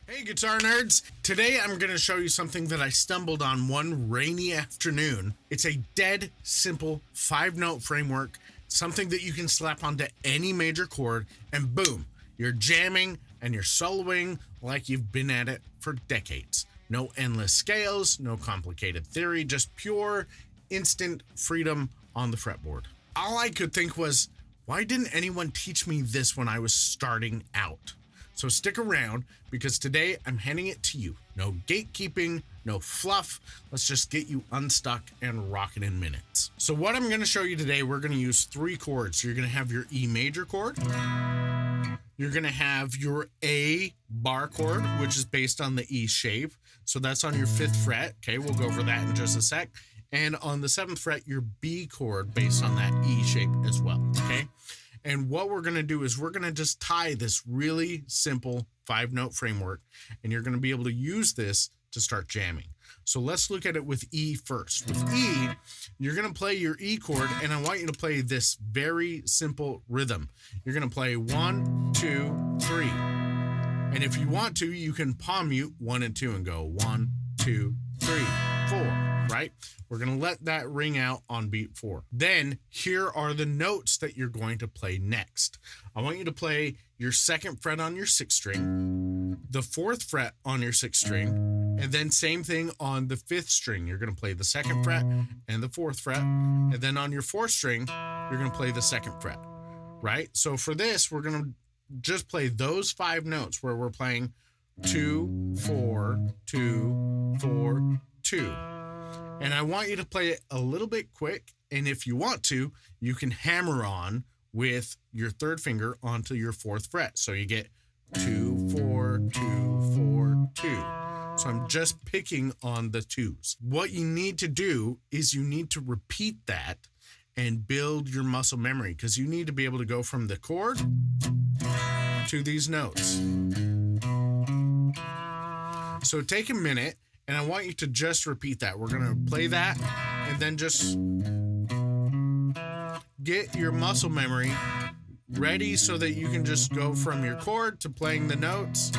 Hey guitar nerds! Today I'm going to show you something that I stumbled on one rainy afternoon. It's a dead simple 5-note framework, something that you can slap onto any major chord and boom, you're jamming and you're soloing like you've been at it for decades. No endless scales, no complicated theory, just pure, instant freedom on the fretboard. All I could think was, why didn't anyone teach me this when I was starting out? So stick around because today I'm handing it to you. No gatekeeping, no fluff. Let's just get you unstuck and rocking in minutes. So what I'm going to show you today, we're going to use 3 chords. You're going to have your E major chord. You're going to have your A bar chord, which is based on the E shape. So that's on your 5th fret. Okay, we'll go over that in just a sec. And on the 7th fret, your B chord based on that E shape as well. Okay. And what we're going to do is we're going to just tie this really simple 5-note framework, and you're going to be able to use this to start jamming. So let's look at it with E first. With E, you're going to play your E chord, and I want you to play this very simple rhythm. You're going to play 1, 2, 3. And if you want to, you can palm mute 1 and 2 and go 1, 2, 3, 4, right? We're going to let that ring out on beat 4. Then here are the notes that you're going to play next. I want you to play your 2nd fret on your 6th string, the 4th fret on your 6th string, and then same thing on the 5th string. You're going to play the 2nd fret and the 4th fret, and then on your 4th string, you're going to play the 2nd fret, right? So for this, we're going to just play those 5 notes where we're playing 2, 4, 2, 4, 2. And I want you to play it a little bit quick. And if you want to, you can hammer on with your 3rd finger onto your 4th fret. So you get 2, 4, 2, 4, 2. So I'm just picking on the 2s. What you need to do is you need to repeat that and build your muscle memory, because you need to be able to go from the chord to these notes. So take a minute. And I want you to just repeat that. We're going to play that and then just get your muscle memory ready so that you can just go from your chord to playing the notes.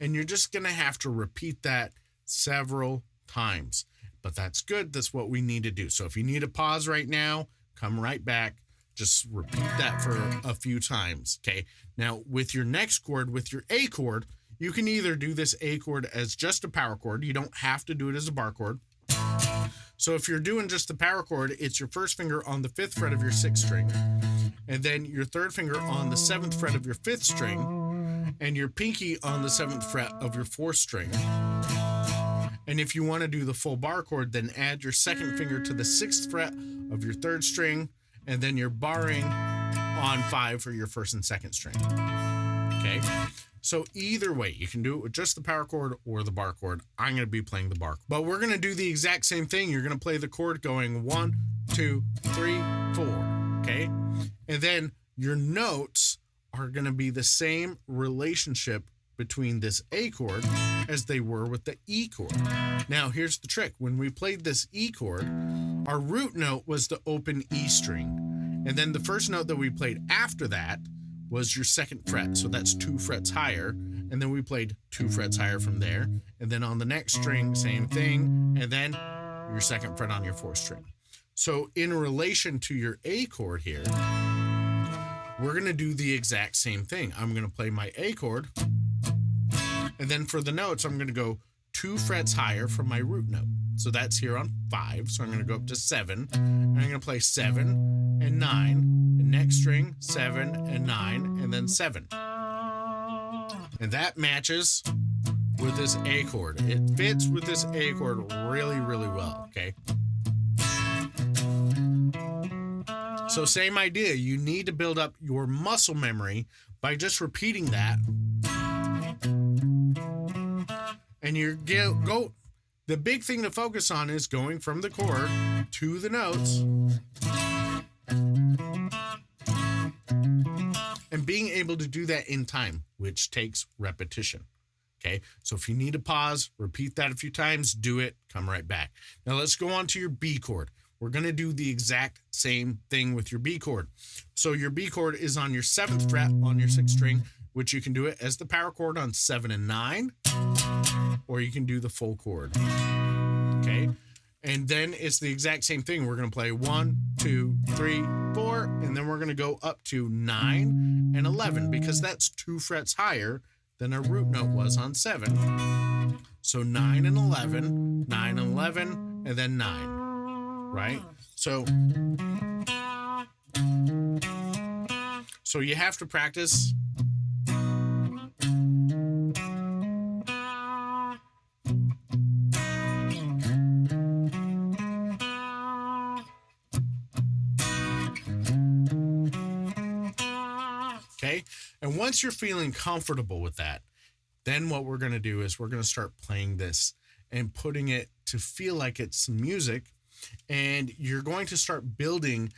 And you're just going to have to repeat that several times. But that's good. That's what we need to do. So if you need a pause right now, come right back. Just repeat that for a few times. Okay. Now with your next chord, with your A chord, you can either do this A chord as just a power chord. You don't have to do it as a bar chord. So if you're doing just the power chord, it's your 1st finger on the 5th fret of your 6th string, and then your 3rd finger on the 7th fret of your 5th string, and your pinky on the 7th fret of your 4th string. And if you want to do the full bar chord, then add your 2nd finger to the 6th fret of your 3rd string, and then you're barring on 5 for your 1st and 2nd string. Okay? So either way, you can do it with just the power chord or the bar chord. I'm going to be playing the bar. But we're going to do the exact same thing. You're going to play the chord going 1, 2, 3, 4. Okay? And then your notes are going to be the same relationship between this A chord as they were with the E chord. Now, here's the trick. When we played this E chord, our root note was the open E string. And then the first note that we played after that was your 2nd fret. So that's 2 frets higher. And then we played 2 frets higher from there. And then on the next string, same thing. And then your 2nd fret on your 4th string. So in relation to your A chord here, we're going to do the exact same thing. I'm going to play my A chord. And then for the notes, I'm going to go 2 frets higher from my root note. So that's here on 5. So I'm going to go up to 7. And I'm going to play 7 and 9. And next string, 7 and 9. And then 7. And that matches with this A chord. It fits with this A chord really, really well. Okay. So same idea. You need to build up your muscle memory by just repeating that. And you go. The big thing to focus on is going from the chord to the notes and being able to do that in time, which takes repetition. Okay, so if you need to pause, repeat that a few times, do it, come right back. Now let's go on to your B chord. We're going to do the exact same thing with your B chord. So your B chord is on your 7th fret on your 6th string. which you can do it as the power chord on 7 and 9, or you can do the full chord. Okay. And then it's the exact same thing. We're going to play 1, 2, 3, 4, and then we're going to go up to 9 and 11 because that's 2 frets higher than our root note was on 7. So 9 and 11, 9 and 11, and then 9, right? So you have to practice. Okay. And once you're feeling comfortable with that, then what we're going to do is we're going to start playing this and putting it to feel like it's some music. And you're going to start building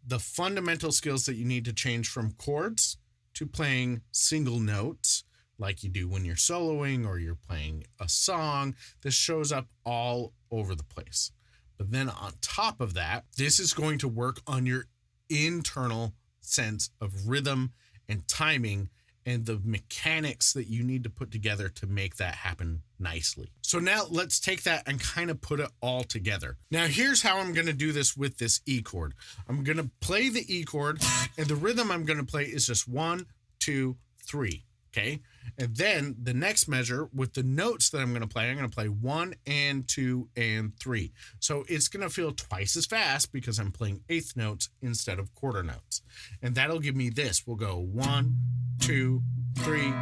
the fundamental skills that you need to change from chords to playing single notes like you do when you're soloing or you're playing a song. This shows up all over the place. But then on top of that, this is going to work on your internal sense of rhythm and timing and the mechanics that you need to put together to make that happen nicely. So now let's take that and kind of put it all together. Now here's how I'm going to do this with this E chord. I'm going to play the E chord, and the rhythm I'm going to play is just 1, 2, 3. Okay. And then the next measure with the notes that I'm going to play 1 and 2 and 3. So it's going to feel twice as fast because I'm playing eighth notes instead of quarter notes. And that'll give me this. We'll go 1, 2, 3,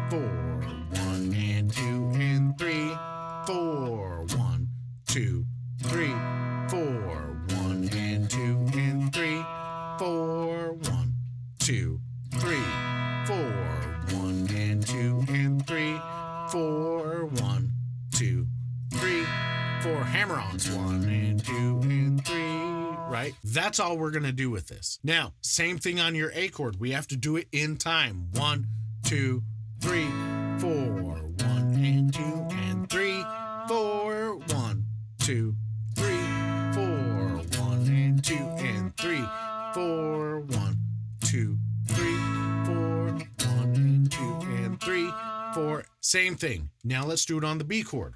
4, 1 and 2 and 3, 4, 1, 2, 3, 4, 1 and 2 and 3, 4, 1, 2, 3, 4, 1 and 2 and 3, 4, 1, 2, 3, 4 hammer-ons, 1 and 2 and 3, right? That's all we're going to do with this. Now, same thing on your A chord. We have to do it in time. 1, 2, 3, 4, 1 and 2 and 3, 4, 1, 2, 3, 4, 1 and 2 and 3, 4, 1, 2, 3, 4, 1 and 2 and 3, 4. Same thing. Now let's do it on the B chord.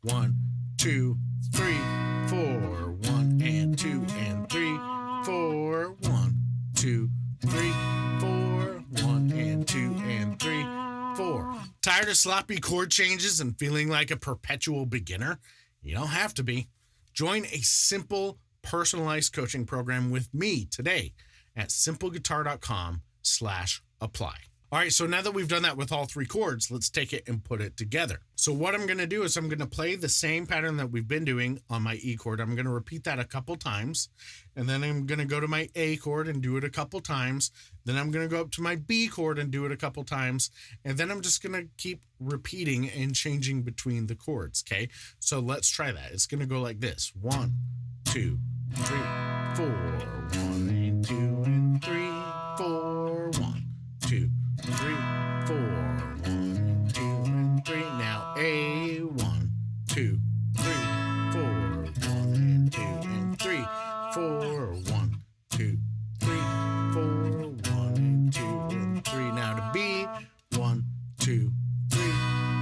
1, 2, 3, 4, 1 and 2 and 3, 4, 1, 2, 3, 4, 1 and 2 and 3, 4. Tired of sloppy chord changes and feeling like a perpetual beginner? You don't have to be. Join a simple, personalized coaching program with me today at simpleguitar.com/apply. All right, so now that we've done that with all 3 chords, let's take it and put it together. So what I'm going to do is I'm going to play the same pattern that we've been doing on my E chord. I'm going to repeat that a couple times, and then I'm going to go to my A chord and do it a couple times. Then I'm going to go up to my B chord and do it a couple times, and then I'm just going to keep repeating and changing between the chords, okay? So let's try that. It's going to go like this. 1, 2, 3, 4, 1 and 2 and 3, 4, 1, 2, 3, 4, 1 and 2 and 3. Now A, 1, 2, 3, 4, 1 and 2 and 3, 4, 1, 2, 3, 4, 1 and 2 and 3. Now to B, 1, 2, 3,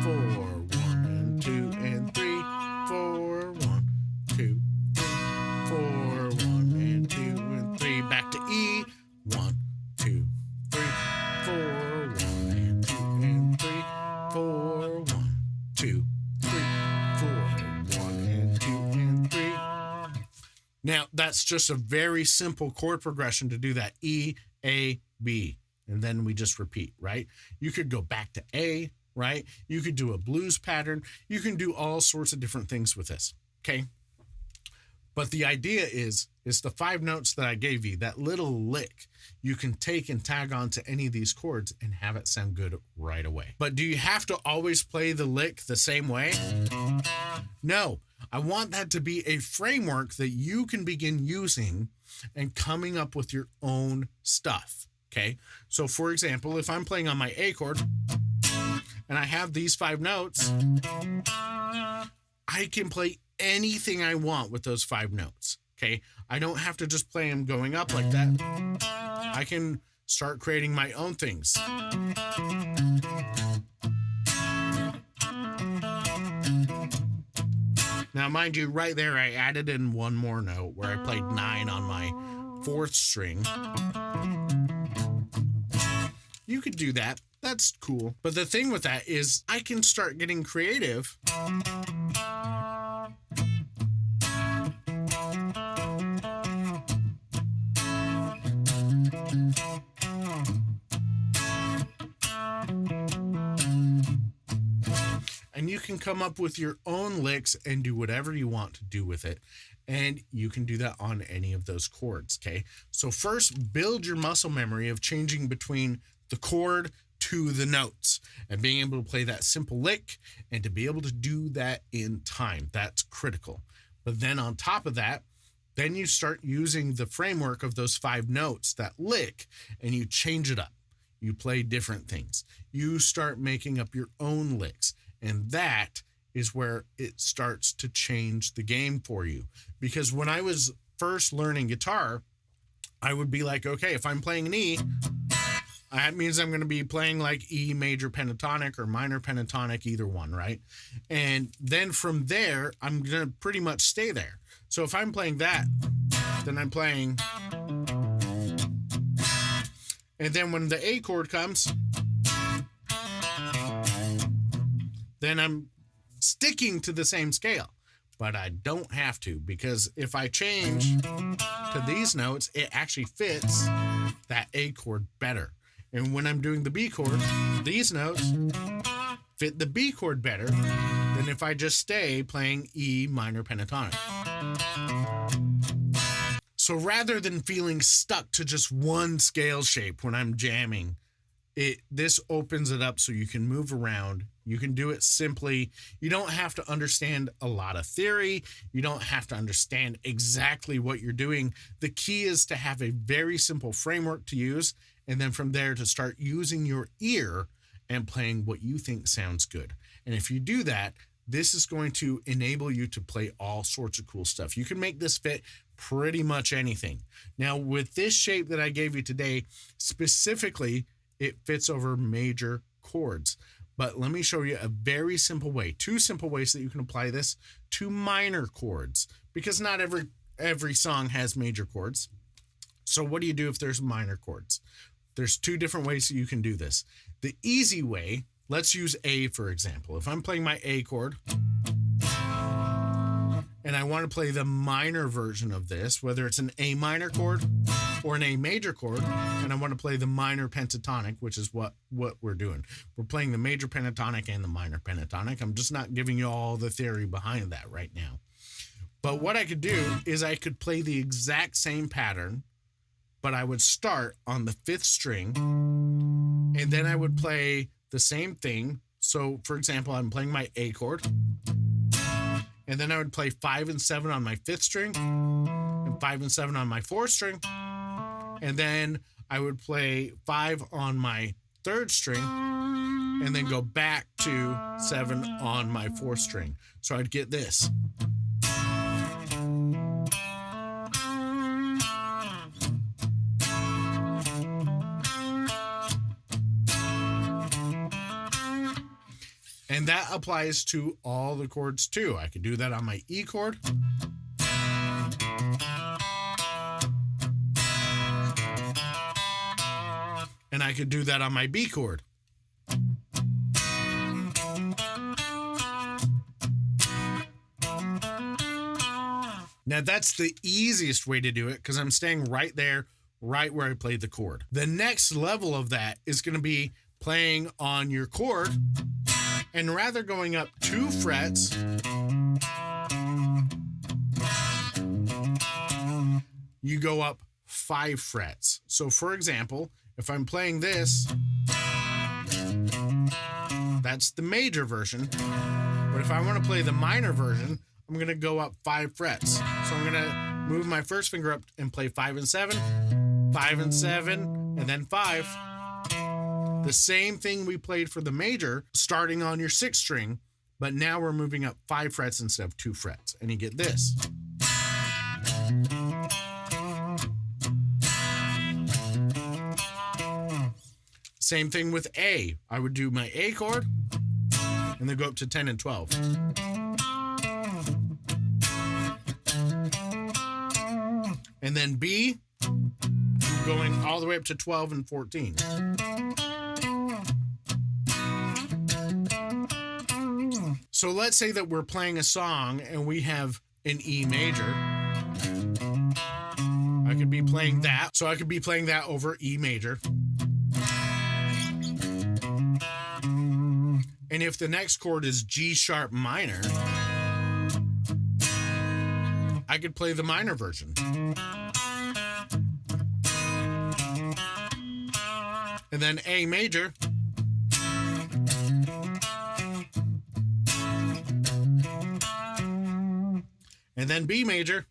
4, 1 and 2 and 3, 4, 1, 2, 3, 4, 1 and 2 and 3. Back to E, 1, 2, 3, 4, 1 and 2 and 3, 4, 1, 2, 3, 4, 1 and 2 and 3. Now that's just a very simple chord progression to do that. E, A, B, and then we just repeat, right? You could go back to A, right? You could do a blues pattern. You can do all sorts of different things with this, okay? But the idea is the 5 notes that I gave you, that little lick, you can take and tag on to any of these chords and have it sound good right away. But do you have to always play the lick the same way? No, I want that to be a framework that you can begin using and coming up with your own stuff, okay? So for example, if I'm playing on my A chord and I have these 5 notes, I can play anything I want with those 5 notes, okay? I don't have to just play them going up like that. I can start creating my own things. Now, mind you, right there, I added in one more note where I played 9 on my 4th string. You could do that. That's cool. But the thing with that is I can start getting creative. And you can come up with your own licks and do whatever you want to do with it. And you can do that on any of those chords, okay? So first, build your muscle memory of changing between the chord to the notes and being able to play that simple lick and to be able to do that in time. That's critical. But then on top of that, then you start using the framework of those 5 notes, that lick, and you change it up. You play different things. You start making up your own licks. And that is where it starts to change the game for you. Because when I was first learning guitar, I would be like, okay, if I'm playing an E, that means I'm going to be playing like E major pentatonic or minor pentatonic, either one, right? And then from there, I'm going to pretty much stay there. So if I'm playing that, then I'm playing. And then when the A chord comes, then I'm sticking to the same scale. But I don't have to, because if I change to these notes, it actually fits that A chord better. And when I'm doing the B chord, these notes fit the B chord better than if I just stay playing E minor pentatonic. So rather than feeling stuck to just one scale shape when I'm jamming, this opens it up so you can move around. You can do it simply. You don't have to understand a lot of theory. You don't have to understand exactly what you're doing. The key is to have a very simple framework to use, and then from there to start using your ear and playing what you think sounds good. And if you do that, this is going to enable you to play all sorts of cool stuff. You can make this fit pretty much anything. Now, with this shape that I gave you today, specifically, it fits over major chords. But let me show you a very simple way, 2 simple ways that you can apply this to minor chords, because not every song has major chords. So what do you do if there's minor chords? There's 2 different ways that you can do this. The easy way, let's use A, for example. If I'm playing my A chord and I want to play the minor version of this, whether it's an A minor chord or an A major chord, and I want to play the minor pentatonic, which is what we're doing. We're playing the major pentatonic and the minor pentatonic. I'm just not giving you all the theory behind that right now. But what I could do is I could play the exact same pattern, but I would start on the 5th string, and then I would play the same thing. So, for example, I'm playing my A chord, and then I would play 5 and 7 on my 5th string, and 5 and 7 on my 4th string, and then I would play 5 on my 3rd string, and then go back to 7 on my 4th string. So I'd get this. And that applies to all the chords too. I could do that on my E chord. And I could do that on my B chord. Now that's the easiest way to do it because I'm staying right there, right where I played the chord. The next level of that is going to be playing on your chord, and rather going up 2 frets, you go up 5 frets. So for example, if I'm playing this, that's the major version. But if I want to play the minor version, I'm going to go up 5 frets. So I'm going to move my first finger up and play 5 and 7, 5 and 7, and then 5. The same thing we played for the major, starting on your 6th string, but now we're moving up 5 frets instead of 2 frets. And you get this. Same thing with A. I would do my A chord and then go up to 10 and 12. And then B, going all the way up to 12 and 14. So let's say that we're playing a song and we have an E major. I could be playing that. So I could be playing that over E major. And if the next chord is G sharp minor, I could play the minor version. And then A major. And then B major.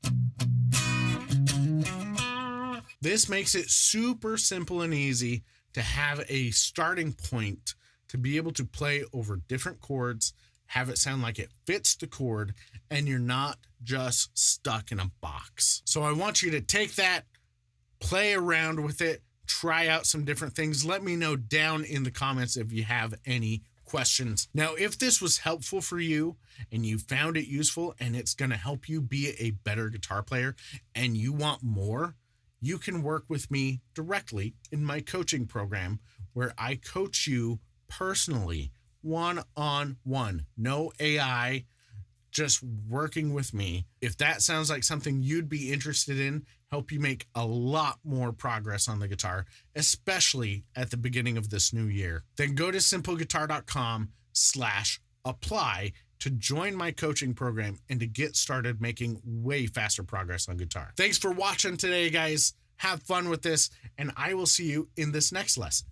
This makes it super simple and easy to have a starting point to be able to play over different chords, have it sound like it fits the chord, and you're not just stuck in a box. So I want you to take that, play around with it, try out some different things. Let me know down in the comments if you have any questions. Now, if this was helpful for you and you found it useful and it's going to help you be a better guitar player and you want more, you can work with me directly in my coaching program where I coach you personally, one-on-one, no AI, just working with me. If that sounds like something you'd be interested in, help you make a lot more progress on the guitar, especially at the beginning of this new year, then go to simpleguitar.com/apply to join my coaching program and to get started making way faster progress on guitar. Thanks for watching today, guys. Have fun with this, and I will see you in this next lesson.